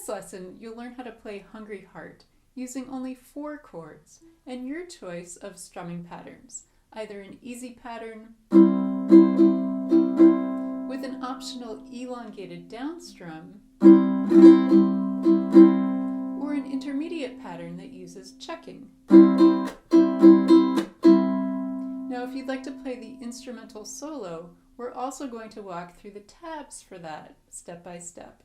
this lesson, you'll learn how to play Hungry Heart using only 4 chords and your choice of strumming patterns, either an easy pattern with an optional elongated down strum or an intermediate pattern that uses chucking. Now, if you'd like to play the instrumental solo, we're also going to walk through the tabs for that, step by step.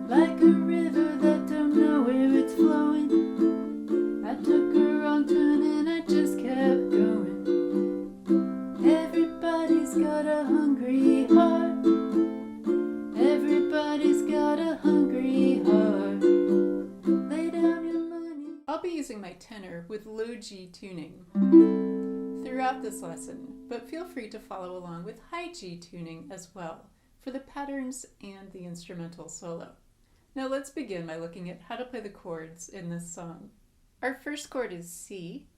Like a river that don't know where it's flowing, I took a wrong turn and I just kept going. Everybody's got a hungry heart. Everybody's got a hungry heart. Lay down your money. I'll be using my tenor with low G tuning throughout this lesson, but feel free to follow along with high G tuning as well for the patterns and the instrumental solo. Now let's begin by looking at how to play the chords in this song. Our first chord is C.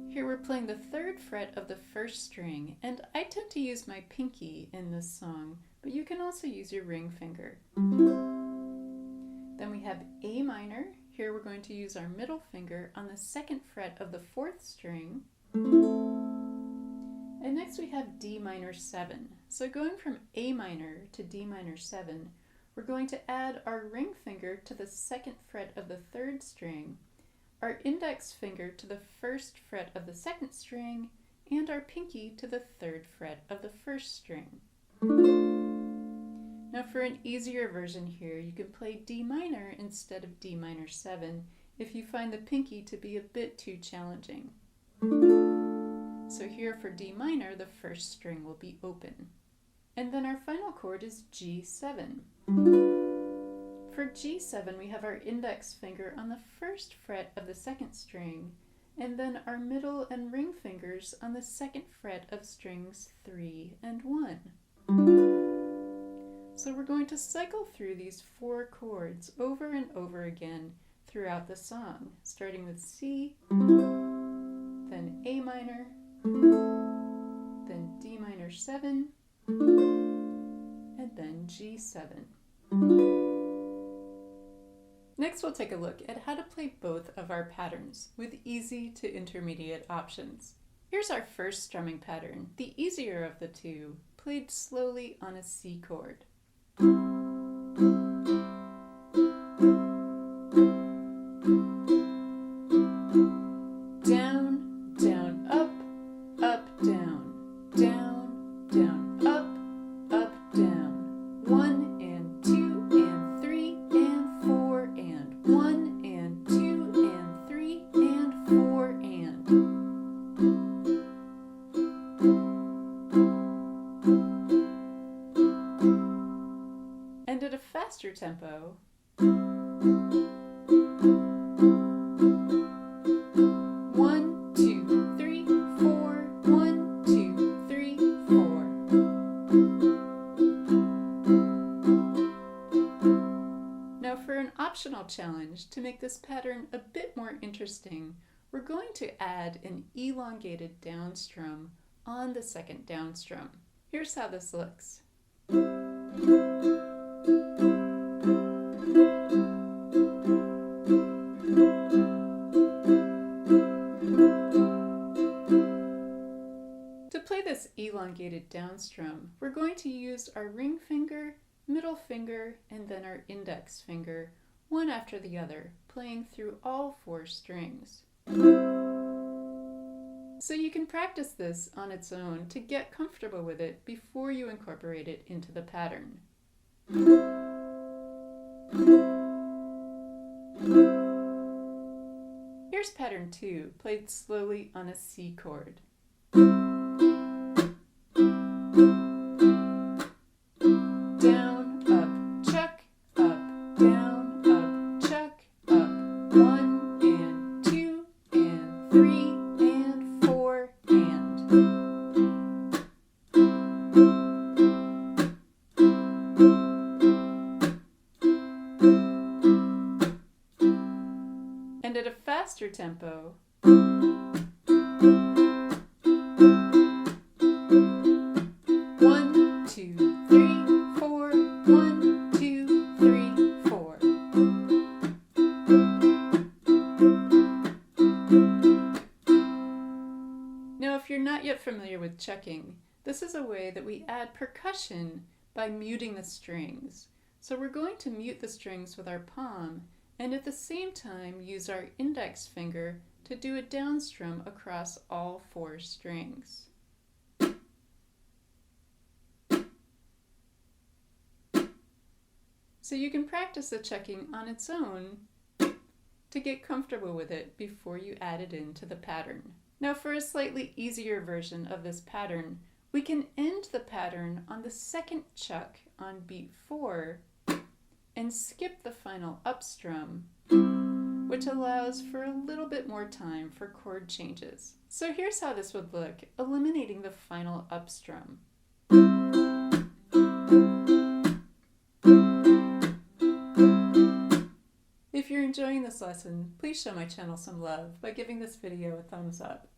Here we're playing the 3rd fret of the 1st string, and I tend to use my pinky in this song, but you can also use your ring finger. Then we have A minor. Here we're going to use our middle finger on the 2nd fret of the 4th string. And next we have D minor 7. So going from A minor to D minor 7, we're going to add our ring finger to the 2nd fret of the 3rd string, our index finger to the 1st fret of the 2nd string, and our pinky to the 3rd fret of the 1st string. Now for an easier version here, you can play D minor instead of D minor 7 if you find the pinky to be a bit too challenging. So here for D minor, the 1st string will be open. And then our final chord is G7. For G7, we have our index finger on the 1st fret of the 2nd string, and then our middle and ring fingers on the 2nd fret of strings 3 and 1. So we're going to cycle through these 4 chords over and over again throughout the song, starting with C, then A minor, then D minor 7, and then G7. Next, we'll take a look at how to play both of our patterns with easy to intermediate options. Here's our first strumming pattern, the easier of the two, played slowly on a C chord. Down, down, up, up, down, down, down, up, up, down. 1 and 2 and 3 and 4 and 1 and 2 and 3 and 4 and. And at a faster tempo, 1, 2, 3, 4, 1, 2, 3, 4. Now for an optional challenge to make this pattern a bit more interesting, we're going to add an elongated down strum on the 2nd down strum. Here's how this looks. To play this elongated down strum, we're going to use our ring finger, middle finger, and then our index finger, one after the other, playing through all 4 strings. So you can practice this on its own to get comfortable with it before you incorporate it into the pattern. Here's pattern 2, played slowly on a C chord. Down, up, chuck, up, down, up, chuck, up. 1 and 2 and 3 and 4 and. And at a faster tempo, 1, 2, 3, 4, 1, checking. This is a way that we add percussion by muting the strings. So we're going to mute the strings with our palm and at the same time use our index finger to do a down strum across all 4 strings. So you can practice the checking on its own to get comfortable with it before you add it into the pattern. Now for a slightly easier version of this pattern, we can end the pattern on the second chuck on beat 4 and skip the final up strum, which allows for a little bit more time for chord changes. So here's how this would look, eliminating the final up strum. If you're enjoying this lesson, please show my channel some love by giving this video a thumbs up.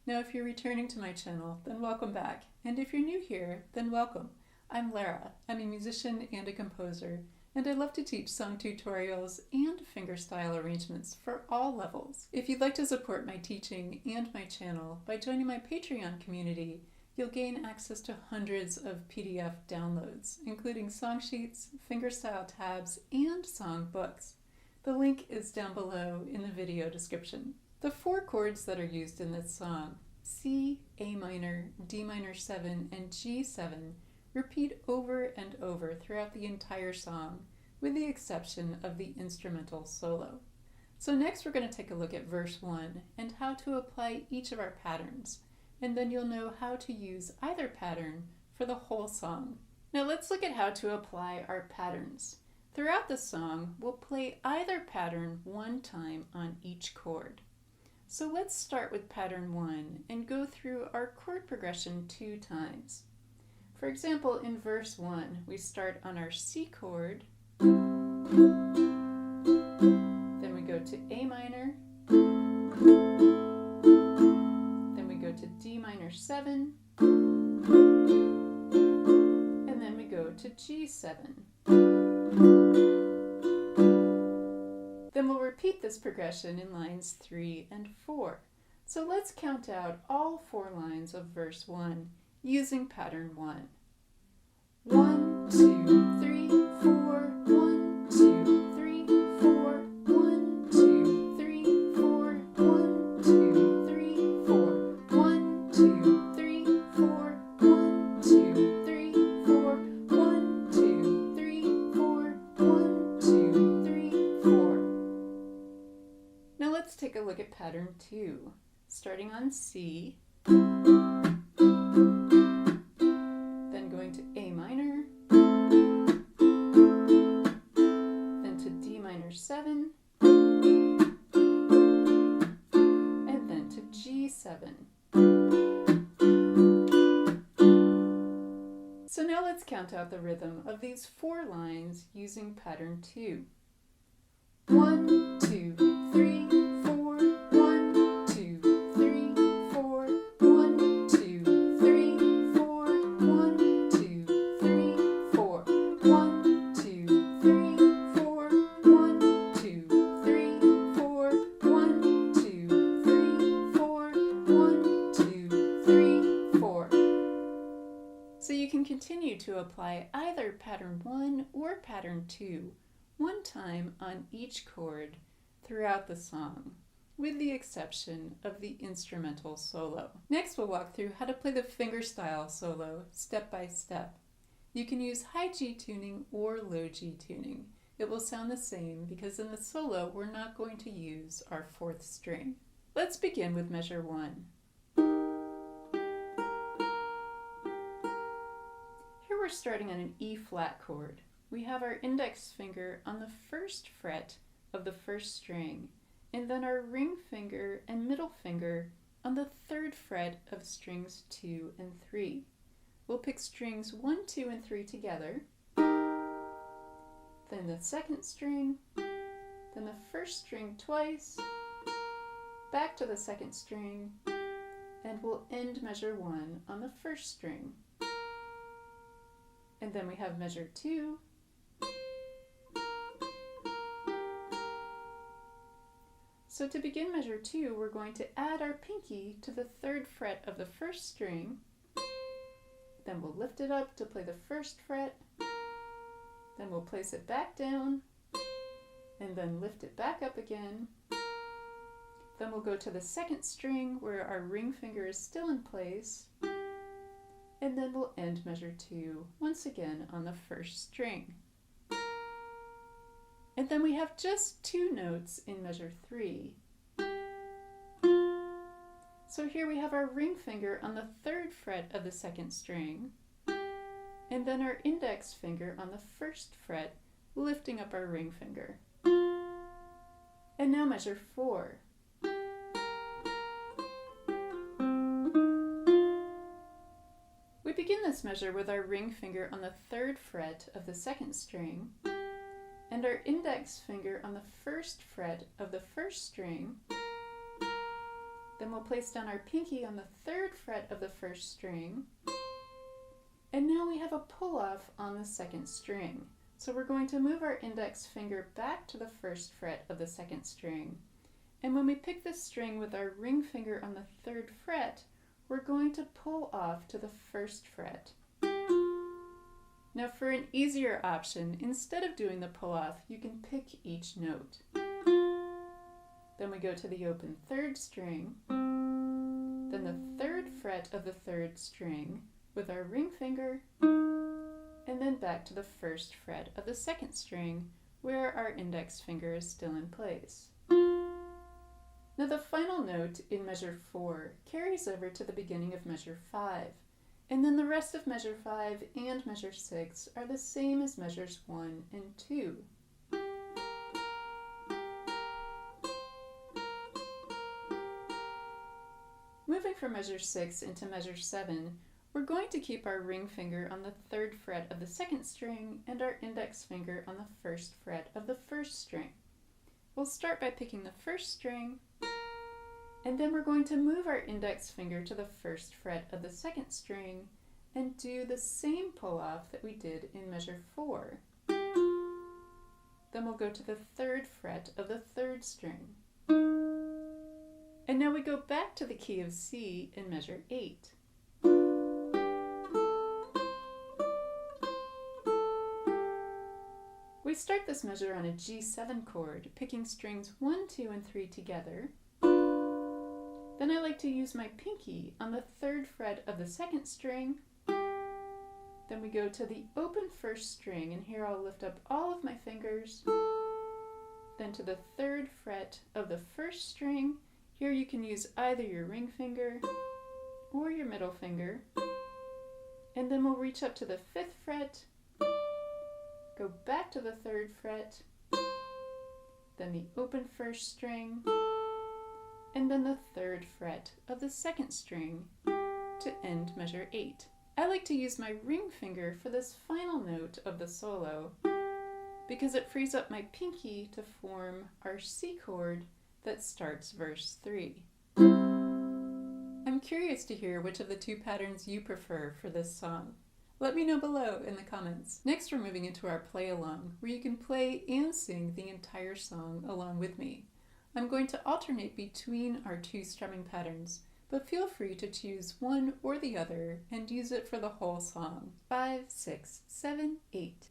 Now if you're returning to my channel, then welcome back. And if you're new here, then welcome. I'm Lara. I'm a musician and a composer, and I love to teach song tutorials and fingerstyle arrangements for all levels. If you'd like to support my teaching and my channel by joining my Patreon community, you'll gain access to hundreds of PDF downloads, including song sheets, fingerstyle tabs, and song books. The link is down below in the video description. The 4 chords that are used in this song, C, A minor, D minor 7, and G7, repeat over and over throughout the entire song, with the exception of the instrumental solo. So next we're going to take a look at verse 1 and how to apply each of our patterns, and then you'll know how to use either pattern for the whole song. Now let's look at how to apply our patterns. Throughout the song, we'll play either pattern 1 time on each chord. So let's start with pattern 1 and go through our chord progression 2 times. For example, in verse 1, we start on our C chord, then we go to A minor, then we go to D minor 7, and then we go to G7. Then we'll repeat this progression in lines 3 and 4. So let's count out all 4 lines of verse 1 using pattern 1. 1, 2, 3, 4, 1, 2, 3, 4, 1, 2, 3, 4, 1, 2, 3, 4, 1, 2, 3, 4, 1, 2, 3, 4, 1, 2, 3, 4, 1, 2, 3, 4. Now let's take a look at pattern 2, starting on C, then going to A minor, then to D minor 7, and then to G7. So now let's count out the rhythm of these 4 lines using pattern 2. 1, 2, 3, 4, 1, 2, 3, 4, 1, 2, 3, 4, 1, 2, 3, 4, 1, 2, 3, 4, 1, 2, 3, 4, 1, 2, 3, 4, 1, 2, 3, 4. So you can continue to apply either pattern 1 or pattern 2 1 time on each chord throughout the song, with the exception of the instrumental solo. Next we'll walk through how to play the fingerstyle solo step by step. You can use high G tuning or low G tuning. It will sound the same because in the solo we're not going to use our 4th string. Let's begin with measure 1. Here we're starting on an E flat chord. We have our index finger on the 1st fret of the 1st string, and then our ring finger and middle finger on the 3rd fret of strings 2 and 3. We'll pick strings 1, 2, and 3 together, then the 2nd string, then the 1st string twice, back to the 2nd string, and we'll end measure 1 on the 1st string. And then we have measure 2, so to begin measure 2, we're going to add our pinky to the 3rd fret of the 1st string, then we'll lift it up to play the first fret, then we'll place it back down, and then lift it back up again. Then we'll go to the second string where our ring finger is still in place, and then we'll end measure 2 once again on the first string. And then we have just 2 notes in measure 3. So here we have our ring finger on the 3rd fret of the 2nd string, and then our index finger on the 1st fret, lifting up our ring finger. And now measure 4. We begin this measure with our ring finger on the 3rd fret of the 2nd string, and our index finger on the 1st fret of the 1st string. Then we'll place down our pinky on the 3rd fret of the 1st string, and now we have a pull-off on the 2nd string. So we're going to move our index finger back to the 1st fret of the 2nd string, and when we pick this string with our ring finger on the 3rd fret, we're going to pull off to the 1st fret. Now for an easier option, instead of doing the pull-off, you can pick each note. Then we go to the open 3rd string, then the 3rd fret of the 3rd string with our ring finger, and then back to the 1st fret of the 2nd string where our index finger is still in place. Now the final note in measure 4 carries over to the beginning of measure 5, and then the rest of measure 5 and measure 6 are the same as measures 1 and 2. Moving from measure 6 into measure 7, we're going to keep our ring finger on the 3rd fret of the 2nd string and our index finger on the 1st fret of the 1st string. We'll start by picking the 1st string, and then we're going to move our index finger to the 1st fret of the 2nd string and do the same pull-off that we did in measure 4. Then we'll go to the 3rd fret of the 3rd string. And now we go back to the key of C in measure 8. We start this measure on a G7 chord, picking strings 1, 2, and 3 together. Then I like to use my pinky on the 3rd fret of the 2nd string. Then we go to the open 1st string, and here I'll lift up all of my fingers. Then to the 3rd fret of the 1st string. Here you can use either your ring finger or your middle finger. And then we'll reach up to the 5th fret, go back to the 3rd fret, then the open 1st string, and then the 3rd fret of the 2nd string to end measure 8. I like to use my ring finger for this final note of the solo because it frees up my pinky to form our C chord that starts verse 3. I'm curious to hear which of the 2 patterns you prefer for this song. Let me know below in the comments. Next we're moving into our play along, where you can play and sing the entire song along with me. I'm going to alternate between our 2 strumming patterns, but feel free to choose one or the other and use it for the whole song. 5, 6, 7, 8.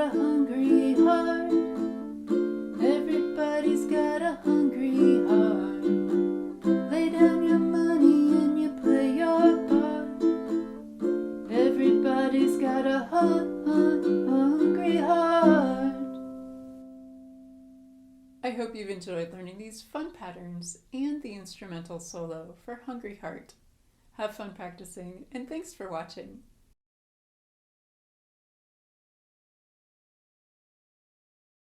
a hungry heart. Everybody's got a hungry heart. Lay down your money and you play your part. Everybody's got a hungry heart. I hope you've enjoyed learning these fun patterns and the instrumental solo for Hungry Heart. Have fun practicing, and thanks for watching.